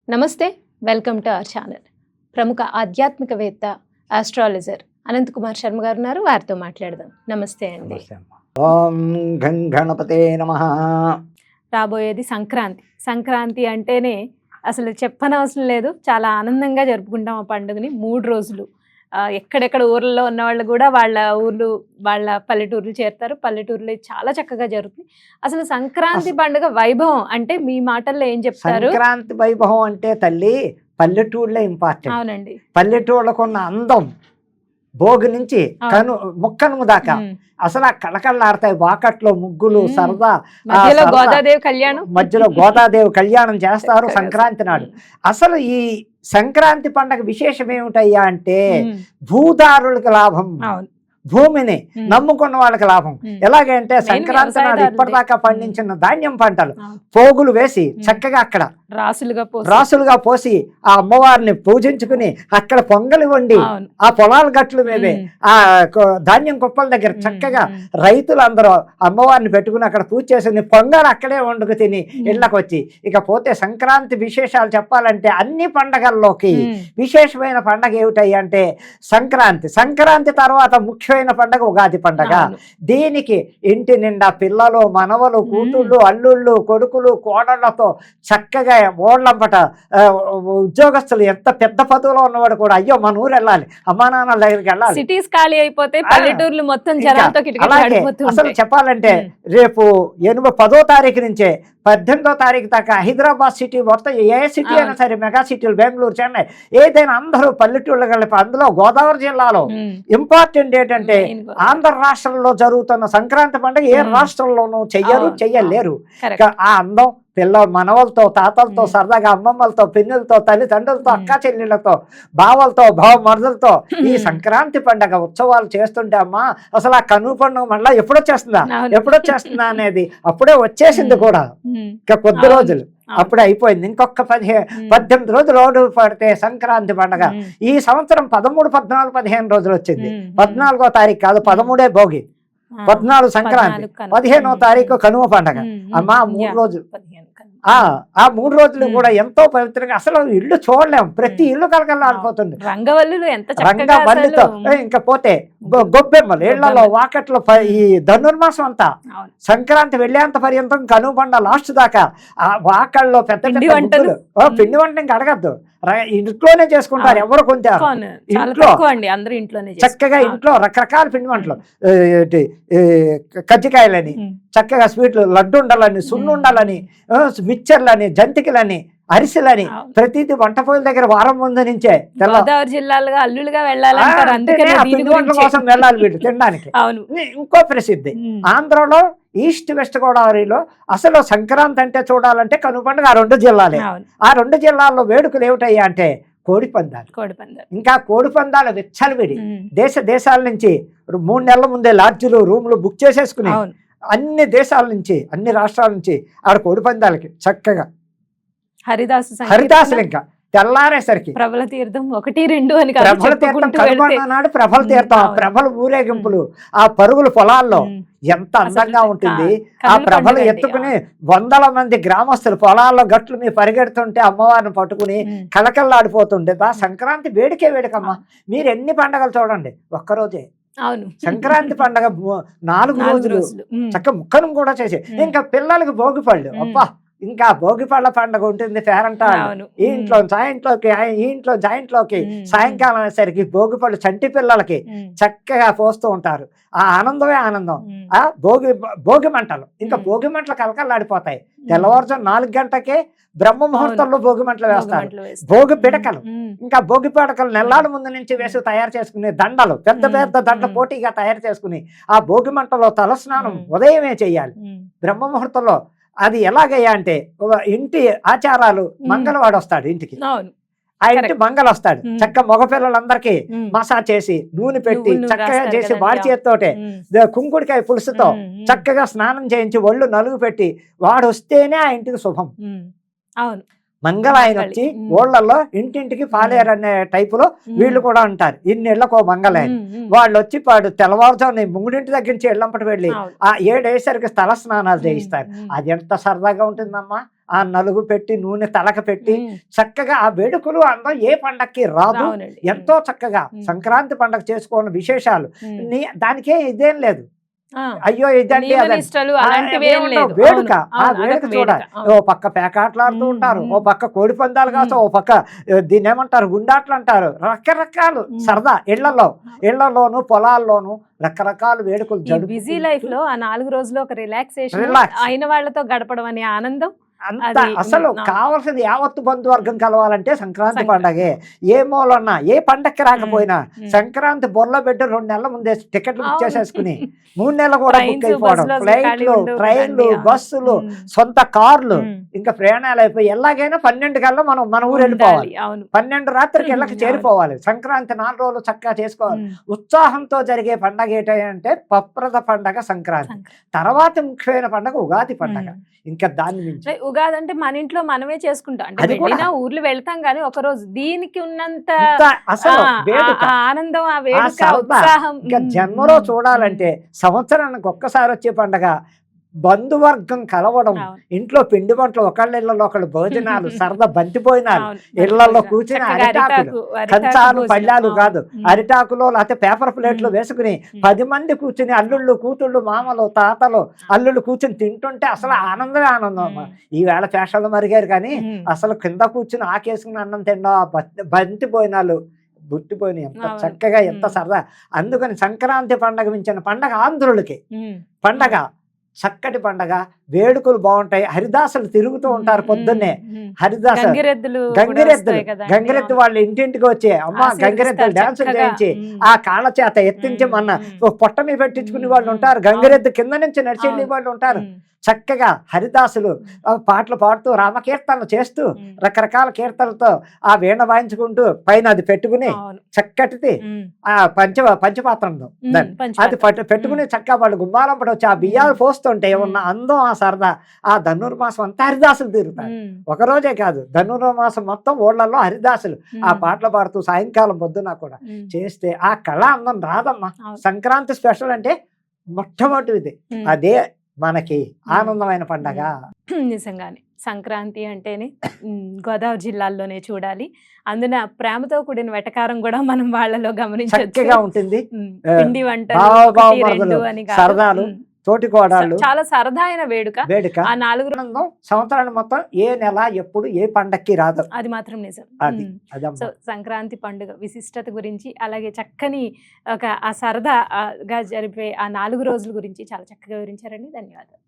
నమస్తే, welcome to our channel. ప్రముఖ ఆధ్యాత్మికవేత్త, ఆస్ట్రాలజర్ అనంత్ కుమార్ శర్మ గారు ఉన్నారు. వారితో మాట్లాడదాం. నమస్తే అండి. ఓం గం గణపతే నమః. రాబోయేది సంక్రాంతి. సంక్రాంతి అంటేనే అసలు చెప్పనవసరం లేదు, చాలా ఆనందంగా జరుపుకుంటాం ఆ పండుగని. 3 రోజులు ఎక్కడెక్కడ ఊర్లలో ఉన్న వాళ్ళు కూడా వాళ్ళ ఊర్లు, వాళ్ళ పల్లెటూర్లు చేరుతారు. పల్లెటూరులో చాలా చక్కగా జరుగుతుంది. అసలు సంక్రాంతి పండుగ వైభవం అంటే మీ మాటల్లో ఏం చెప్తారు? సంక్రాంతి వైభవం అంటే తల్లి పల్లెటూళ్ళే ఇంపార్టెంట్. అవునండి. పల్లెటూళ్ళకున్న అందం భోగి నుంచి ముక్కనుము దాకా అసలు ఆ కళకళలాడతాయి. వాకట్లో ముగ్గులు, సరదా, మధ్యలో గోదాదేవి కళ్యాణం, మధ్యలో గోదాదేవి కళ్యాణం చేస్తారు సంక్రాంతి నాడు. అసలు ఈ సంక్రాంతి పండగ విశేషం ఏమిటయ్యా అంటే భూదారులకు లాభం, భూమిని నమ్ముకున్న వాళ్ళకి లాభం. ఎలాగంటే సంక్రాంతి నాడు ఇప్పటిదాకా పండించిన ధాన్యం పంటలు పోగులు వేసి చక్కగా అక్కడ రాసులుగా పోసి ఆ అమ్మవారిని పూజించుకుని అక్కడ పొంగలి వండి ఆ పొలాల గట్లు మీదే ఆ ధాన్యం కుప్పల దగ్గర చక్కగా రైతులందరూ అమ్మవారిని పెట్టుకుని అక్కడ పూజ చేసుకుని పొంగలు అక్కడే వండుకు తిని ఇళ్ళకి వచ్చి, ఇక పోతే సంక్రాంతి విశేషాలు చెప్పాలంటే అన్ని పండగల్లోకి విశేషమైన పండగ ఏమిటయ్యి అంటే సంక్రాంతి. సంక్రాంతి తర్వాత ముఖ్యమైన పండగ ఉగాది పండగ. దీనికి ఇంటి నిండా పిల్లలు, మనవలు, కూతుళ్ళు, అల్లుళ్ళు, కొడుకులు, కోడళ్లతో చక్కగా ఓళ్ళంపట ఉద్యోగస్తులు ఎంత పెద్ద పదవిలో ఉన్నవాడు కూడా అయ్యో మన ఊరు వెళ్ళాలి, అమ్మా నాన్నల దగ్గరికి వెళ్ళాలి. సిటీస్ ఖాళీ అయిపోతే పల్లెటూర్లు మొత్తం జనాలతో అలాగే అసలు చెప్పాలంటే రేపు 10వ తారీఖు నుంచే 18వ తారీఖు దాకా హైదరాబాద్ సిటీ మొత్తం ఏ సిటీ అయినా సరే, మెగా సిటీలు బెంగళూరు, చెన్నై ఏదైనా అందరూ పల్లెటూళ్ళు కలిపి, అందులో గోదావరి జిల్లాలో ఇంపార్టెంట్ ఏంటంటే ఆంధ్ర రాష్ట్రంలో జరుగుతున్న సంక్రాంతి పండుగ ఏ రాష్ట్రంలోనూ చెయ్యలేరు. ఆ అందం పిల్ల మనవలతో, తాతలతో, సరదాగా అమ్మమ్మలతో, పిన్నులతో, తల్లిదండ్రులతో, అక్క చెల్లెళ్ళతో, బావలతో, మరుదులతో ఈ సంక్రాంతి పండగ ఉత్సవాలు చేస్తుంటే అమ్మా అసలు ఆ కనుమ పండుగ మళ్ళీ ఎప్పుడొచ్చేస్తుందా అనేది అప్పుడే వచ్చేసింది కూడా. ఇంకా కొద్ది రోజులు అప్పుడే అయిపోయింది. ఇంకొక 18 రోజులు ఓడు పడితే సంక్రాంతి పండగ. ఈ సంవత్సరం 13, 14, 15 రోజులు వచ్చింది. 14వ తారీఖు కాదు, 13 భోగి, 14 సంక్రాంతి, 15వ తారీఖు కనుమ పండగ. అమ్మా 3 రోజులు, ఆ 3 రోజులు కూడా ఎంతో పవిత్రంగా అసలు ఇల్లు చూడలేము. ప్రతి ఇల్లు కలకల్లాడిపోతుంది రంగవల్లితో. ఇంకా పోతే గొబ్బెమ్మలు ఇళ్లలో, వాకట్లో ఈ ధనుర్మాసం అంతా సంక్రాంతి వెళ్ళేంత పర్యంతం కనుబండ లాస్ట్ దాకా ఆ వాకల్లో పెద్ద పిండి వంటలు ఇంకా అడగద్దు, ఇంట్లోనే చేసుకుంటారు. ఎవరు కొంటారు ఇంట్లో, చక్కగా ఇంట్లో రకరకాల పిండి వంటలు, కజ్జికాయలని, చక్కగా స్వీట్లు, లడ్డు ఉండాలని, సున్ను ఉండాలని, మిక్చర్లని, జంతికలని, అరిసెలని ప్రతిదీ వంట పొయ్యిల దగ్గర వారం ముందు నుంచే గోదావరి జిల్లాలుగా అల్లులుగా వెళ్ళాలి కోసం వెళ్ళాలి వీళ్ళు తినడానికి. ఇంకో ప్రసిద్ధి ఆంధ్రలో ఈస్ట్ వెస్ట్ గోదావరిలో అసలు సంక్రాంతి అంటే చూడాలంటే కనుపండుగ ఆ 2 జిల్లాలే. ఆ 2 జిల్లాల్లో వేడుకలు ఏమిటయ్యా అంటే కోడిపందాలు. ఇంకా కోడిపందాలు విచ్చలవిడి దేశాల నుంచి 3 నెలల ముందే లాడ్జీలు, రూములు బుక్ చేసేసుకుని అన్ని దేశాల నుంచి, అన్ని రాష్ట్రాల నుంచి ఆడ కోడిపందాలకి చక్కగా హరిదాసులు ఇంకా తెల్లారేసరికి ప్రభల తీర్థం 1, 2 అని ప్రభల తీర్థం కనుగొన్నాడు. ప్రభల తీర్థం, ప్రభల ఊరేగింపులు, ఆ పరుగులు పొలాల్లో ఎంత అందంగా ఉంటుంది. ఆ ప్రభలు ఎత్తుకుని 100ల మంది గ్రామస్తులు పొలాల్లో గట్లు మీద పరిగెడుతుంటే అమ్మవారిని పట్టుకుని కలకల్లాడిపోతుంటే సంక్రాంతి వేడికే వేడికమ్మా. మీరు ఎన్ని పండగలు చూడండి, ఒక్కరోజే సంక్రాంతి పండగ 4 రోజులు చక్క ముక్కను కూడా చేసి, ఇంకా పిల్లలకి భోగిపళ్ళు, అబ్బా ఇంకా భోగిపళ్ళ పండుగ ఉంటుంది. పేరంటాళ్ళు ఈ ఇంట్లో జాయింట్లోకి సాయంకాలం అయ్యేసరికి భోగిపళ్ళు చంటి పిల్లలకి చక్కగా పోస్తూ ఉంటారు. ఆ ఆనందమే ఆనందం. ఆ భోగి మంటలు, ఇంకా భోగి మంటలు కలకల్లాడిపోతాయి. తెల్లవారుజాము 4 గంటకే బ్రహ్మ ముహూర్తంలో భోగి మంటలు వేస్తారు. భోగి పిడకలు, ఇంకా భోగి పిడకలు నెల్లాడు ముందు నుంచి వేసి తయారు చేసుకునే దండలు, పెద్ద పెద్ద దండ పోటీగా తయారు చేసుకుని ఆ భోగి మంటలో తలస్నానం ఉదయమే చెయ్యాలి బ్రహ్మ ముహూర్తంలో. అది ఎలాగయ్యా అంటే ఇంటి ఆచారాలు, మంగళవాడు వస్తాడు ఇంటికి, ఆ ఇంటి మంగళ వస్తాడు. చక్క మగపిల్లలందరికీ మసాజ్ చేసి నూనె పెట్టి చక్కగా చేసి వాడి చేతితోటే కుంకుడికాయ పులుసుతో చక్కగా స్నానం చేయించి ఒళ్ళు నలుగు పెట్టి వాడు వస్తేనే ఆ ఇంటికి శుభం. మంగళ ఆయన వచ్చి ఊళ్ళల్లో ఇంటింటికి పాలేరు అనే టైపులో వీళ్ళు కూడా ఉంటారు. ఇన్నేళ్లకు మంగళాయన వాళ్ళు వచ్చి పాడు తెల్లవారుజామున 3 దగ్గర నుంచి ఇళ్ళంపటి వెళ్ళి ఆ 7 అయ్యేసరికి స్థల స్నానాలు చేయిస్తారు. అది ఎంత సరదాగా ఉంటుందమ్మా. ఆ నలుగు పెట్టి నూనె తలక పెట్టి చక్కగా ఆ వేడుకలు అందం ఏ పండక్కి రాదు. అవునండి. ఎంతో చక్కగా సంక్రాంతి పండగ చేసుకోవడం విశేషాలు దానికే ఇదేం లేదు. అయ్యో ఇదండి నియమ అదండి నిష్టలు ఆ, అలాంటివి ఏం ఏముండవు. లేదు. వేడుక అవును, ఆ అవును, వేడుక అదొక చూడాలి. వేడుక. ఓ పక్క పేకాటలాడుతూ ఉంటారు, ఓ పక్క కోడి పందాలు కాస్త, ఓ పక్క దీన్ని ఏమంటారు గుండాట్లు అంటారు, రకరకాలు సరదా ఇళ్లలోను పొలాల్లోను రకరకాల వేడుకలు ఈ బిజీ లైఫ్ లో ఆ 4 రోజులు ఒక రిలాక్సేషన్ రిలాక్స్ అయిన వాళ్ళతో గడపడం అనే ఆనందం అంత అది. అసలు కావాల్సింది యావత్తు బంధువర్గం కలవాలంటే సంక్రాంతి పండగే. ఏ మూలన్నా ఏ పండక్కి రాకపోయినా సంక్రాంతి బొర్లో పెట్టి 2 నెలల ముందే టికెట్లు బుక్ చేసేసుకుని 3 నెలలు కూడా బుక్ అయిపోవడం, ఫ్లైట్లు, ట్రైన్లు, బస్సులు, సొంత కార్లు, ఇంకా ప్రయాణాలు అయిపోయి ఎలాగైనా 12 కల్లా మనం మన ఊరు వెళ్ళిపోవాలి. 12 రాత్రికి ఇళ్ళకి చేరిపోవాలి. సంక్రాంతి 4 రోజులు చక్కగా చేసుకోవాలి. ఉత్సాహంతో జరిగే పండగ ఏంటంటే పప్రద పండగ సంక్రాంతి. తర్వాత ముఖ్యమైన పండగ ఉగాది పండగ. ఇంకా దాన్ని మించి ఉగాది అంటే మన ఇంట్లో మనమే చేసుకుంటాం. అంటే వెళ్ళినా ఊర్లు వెళ్తాం కానీ ఒక రోజు దీనికి ఉన్నంత అసలు ఆనందం, ఆ వేడుక, ఉత్సాహం ఇంకా జన్మలో చూడాలంటే సంవత్సరానికి ఒక్కసారి వచ్చే పండగ. బంధువర్గం కలవడం, ఇంట్లో పిండి వంటలు, ఒకళ్ళ ఒకళ్ళు భోజనాలు, సరదా బంతిపోయినాలు, ఇళ్లలో కూర్చుని అరిటాకులు, కంచాలు పళ్ళాలు కాదు, అరిటాకులో లేకపోతే పేపర్ ప్లేట్లు వేసుకుని 10 మంది కూర్చుని అల్లుళ్ళు కూతుళ్ళు మామలు తాతలు అల్లుళ్ళు కూర్చుని తింటుంటే అసలు ఆనందమే ఆనందం. ఈవేళ ఫ్యాషన్లు మరిగారు కానీ అసలు కింద కూర్చుని ఆకేసుకుని అన్నం తినడం, ఆ బంతిపోయినాలు గుర్తిపోయినాయి ఎంత చక్కగా, ఎంత సరదా. అందుకని సంక్రాంతి పండగ మించిన పండగ ఆంధ్రులకి పండగ. చక్కటి పండగ, వేడుకలు బాగుంటాయి. హరిదాసులు తిరుగుతూ ఉంటారు పొద్దున్నే. హరిదాసు గంగిరెద్దు వాళ్ళు ఇంటింటికి వచ్చి అమ్మ గంగిరెద్దులు డాన్సులు చేయించి ఆ కాళ్ళ చేత ఎత్తించి మన పొట్ట మీద పెట్టించుకునే వాళ్ళు ఉంటారు. గంగిరెద్దు కింద నుంచి నడిచెళ్ళే వాళ్ళు ఉంటారు. చక్కగా హరిదాసులు పాటలు పాడుతూ రామకీర్తనలు చేస్తూ రకరకాల కీర్తనలతో ఆ వీణ వాయించుకుంటూ పైన అది పెట్టుకుని చక్కటిది ఆ పంచపాత్రంలో అది పెట్టుకుని చక్కగా వాళ్ళు గుమ్మాలంపడి వచ్చి ఆ బియ్యాలు పోస్తుంటే ఉన్న అందం, ఆ సరదా. ఆ ధనుర్మాసం అంతా హరిదాసులు తిరుగుతారు. ఒకరోజే కాదు, ధనుర్మాసం మొత్తం ఊళ్ళల్లో హరిదాసులు ఆ పాటలు పాడుతూ సాయంకాలం పొద్దున కూడా చేస్తే ఆ కళ అందం రాదమ్మా. సంక్రాంతి స్పెషల్ అంటే మొట్టమొదటిది అదే మనకి ఆనందమైన పండగ. నిజంగానే సంక్రాంతి అంటేనే గోదావరి జిల్లాల్లోనే చూడాలి. అందున ప్రేమతో కూడిన వెటకారం కూడా మనం వాళ్ళలో గమనించొచ్చు. ఉంటుంది. పిండి వంటలు, సరదాలు, తోటికోడాళ్ళు, చాలా సరదా అయిన వేడుక. ఆ 4 సంవత్సరాలు మొత్తం ఏ నెల ఎప్పుడు ఏ పండక్కి రాదు, అది మాత్రం నిజం. సో సంక్రాంతి పండుగ విశిష్టత గురించి, అలాగే చక్కని ఒక ఆ సరదాగా జరిపే ఆ 4 రోజుల గురించి చాలా చక్కగా వివరించారండి. ధన్యవాదాలు.